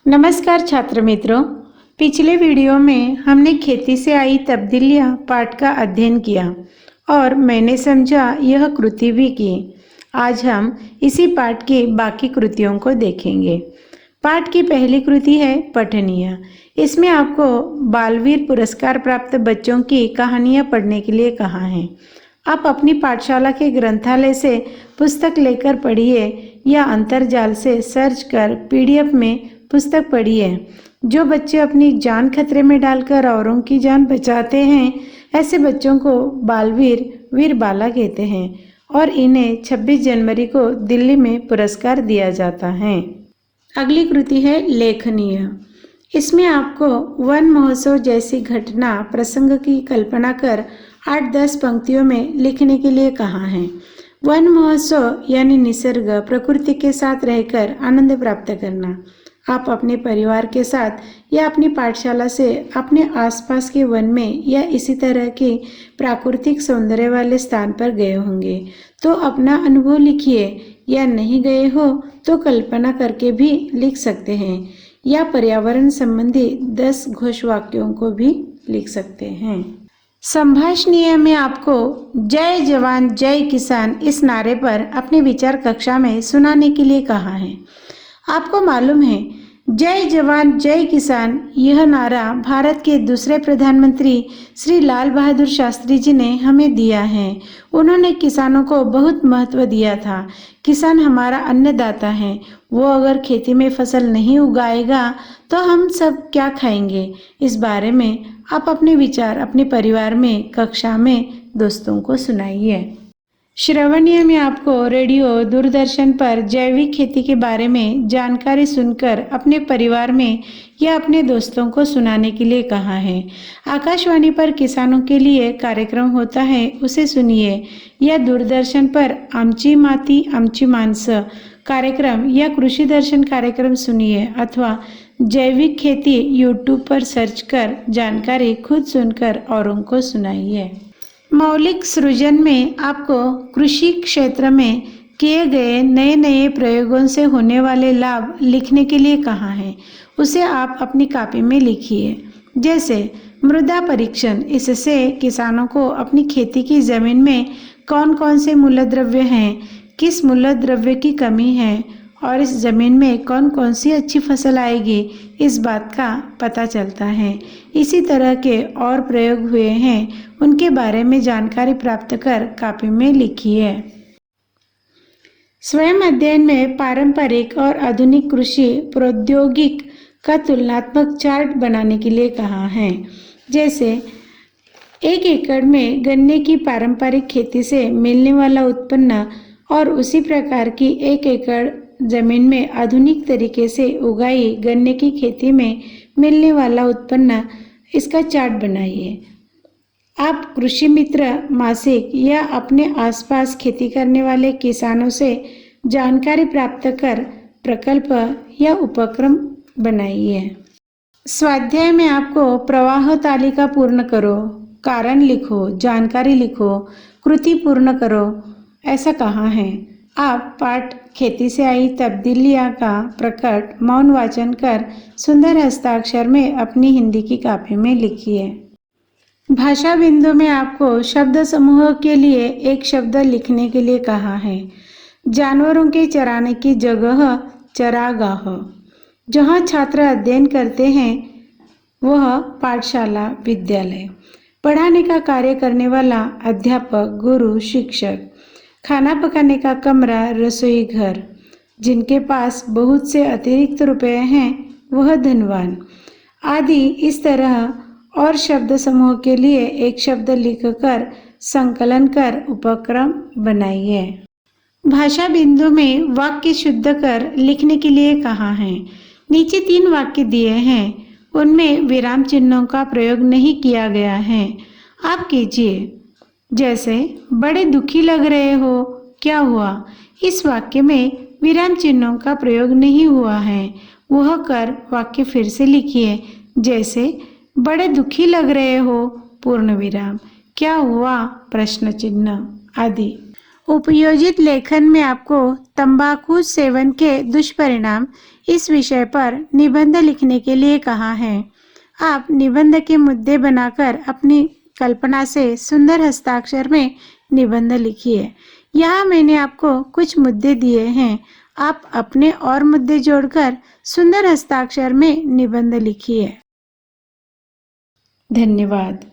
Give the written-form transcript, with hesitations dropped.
नमस्कार छात्र मित्रों, पिछले वीडियो में हमने खेती से आई तब्दीलियां पाठ का अध्ययन किया और मैंने समझा यह कृति भी की। आज हम इसी पाठ की बाकी कृतियों को देखेंगे। पाठ की पहली कृति है पठनीय। इसमें आपको बालवीर पुरस्कार प्राप्त बच्चों की कहानियां पढ़ने के लिए कहा है। आप अपनी पाठशाला के ग्रंथालय से पुस्तक लेकर पढ़िए या अंतर्जाल से सर्च कर PDF में पुस्तक पढ़िए। जो बच्चे अपनी जान खतरे में डालकर औरों की जान बचाते हैं, ऐसे बच्चों को बालवीर वीर बाला कहते हैं और इन्हें 26 जनवरी को दिल्ली में पुरस्कार दिया जाता है। अगली कृति है लेखनीय। इसमें आपको वन महोत्सव जैसी घटना प्रसंग की कल्पना कर 8-10 पंक्तियों में लिखने के लिए कहा है। वन महोत्सव यानी निसर्ग प्रकृति के साथ रहकर आनंद प्राप्त करना। आप अपने परिवार के साथ या अपनी पाठशाला से अपने आसपास के वन में या इसी तरह के प्राकृतिक सौंदर्य वाले स्थान पर गए होंगे तो अपना अनुभव लिखिए, या नहीं गए हो तो कल्पना करके भी लिख सकते हैं, या पर्यावरण संबंधी 10 घोष वाक्यों को भी लिख सकते हैं। संभाषणीय में आपको जय जवान जय किसान इस नारे पर अपने विचार कक्षा में सुनाने के लिए कहा है। आपको मालूम है, जय जवान जय किसान यह नारा भारत के दूसरे प्रधानमंत्री श्री लाल बहादुर शास्त्री जी ने हमें दिया है। उन्होंने किसानों को बहुत महत्व दिया था। किसान हमारा अन्नदाता है। वो अगर खेती में फसल नहीं उगाएगा तो हम सब क्या खाएंगे। इस बारे में आप अपने विचार अपने परिवार में, कक्षा में दोस्तों को सुनाइए। श्रवणीय में आपको रेडियो दूरदर्शन पर जैविक खेती के बारे में जानकारी सुनकर अपने परिवार में या अपने दोस्तों को सुनाने के लिए कहा है। आकाशवाणी पर किसानों के लिए कार्यक्रम होता है, उसे सुनिए, या दूरदर्शन पर आमची माती आमची माणसं कार्यक्रम या कृषि दर्शन कार्यक्रम सुनिए, अथवा जैविक खेती YouTube पर सर्च कर जानकारी खुद सुनकर औरों को सुनाइए। मौलिक सृजन में आपको कृषि क्षेत्र में किए गए नए नए प्रयोगों से होने वाले लाभ लिखने के लिए कहा है। उसे आप अपनी कॉपी में लिखिए। जैसे मृदा परीक्षण, इससे किसानों को अपनी खेती की जमीन में कौन कौन से मूलद्रव्य हैं, किस मूलद्रव्य की कमी है और इस जमीन में कौन कौन सी अच्छी फसल आएगी, इस बात का पता चलता है। इसी तरह के और प्रयोग हुए हैं, उनके बारे में जानकारी प्राप्त कर कॉपी में लिखिए। स्वयं अध्ययन में पारंपरिक और आधुनिक कृषि प्रौद्योगिक का तुलनात्मक चार्ट बनाने के लिए कहा है। जैसे 1 एकड़ में गन्ने की पारंपरिक खेती से मिलने वाला उत्पन्न और उसी प्रकार की 1 एकड़ जमीन में आधुनिक तरीके से उगाई गन्ने की खेती में मिलने वाला उत्पन्न, इसका चार्ट बनाइए। आप कृषि मित्र मासिक या अपने आसपास खेती करने वाले किसानों से जानकारी प्राप्त कर प्रकल्प या उपक्रम बनाइए। स्वाध्याय में आपको प्रवाह तालिका पूर्ण करो, कारण लिखो, जानकारी लिखो, कृति पूर्ण करो, ऐसा कहा है। आप पाठ खेती से आई तब्दीलियां का प्रकट मौन वाचन कर सुंदर हस्ताक्षर में अपनी हिंदी की कॉपी में लिखिए। भाषा बिंदु में आपको शब्द समूह के लिए एक शब्द लिखने के लिए कहा है। जानवरों के चराने की जगह चरागाह। जहाँ छात्र अध्ययन करते हैं वह पाठशाला, विद्यालय। पढ़ाने का कार्य करने वाला अध्यापक, गुरु, शिक्षक। खाना पकाने का कमरा, रसोई घर। जिनके पास बहुत से अतिरिक्त रुपए हैं वह धनवान, आदि। इस तरह और शब्द समूह के लिए एक शब्द लिखकर संकलन कर उपक्रम बनाइए। भाषा बिंदु में वाक्य शुद्ध कर लिखने के लिए कहा है। नीचे 3 वाक्य दिए हैं, उनमें विराम चिन्हों का प्रयोग नहीं किया गया है। आप कीजिए। जैसे बड़े दुखी लग रहे हो, क्या हुआ? इस वाक्य में विराम चिन्हों का प्रयोग नहीं हुआ है। वह कर वाक्य फिर से लिखिए। जैसे बड़े दुखी लग रहे हो, पूर्ण विराम, क्या हुआ, प्रश्न चिन्ह, आदि। उपयोजित लेखन में आपको तंबाकू सेवन के दुष्परिणाम इस विषय पर निबंध लिखने के लिए कहा है। आप निबंध के मुद्दे बनाकर अपनी कल्पना से सुंदर हस्ताक्षर में निबंध लिखिए। यहाँ मैंने आपको कुछ मुद्दे दिए हैं, आप अपने और मुद्दे जोड़कर सुंदर हस्ताक्षर में निबंध लिखिए। धन्यवाद।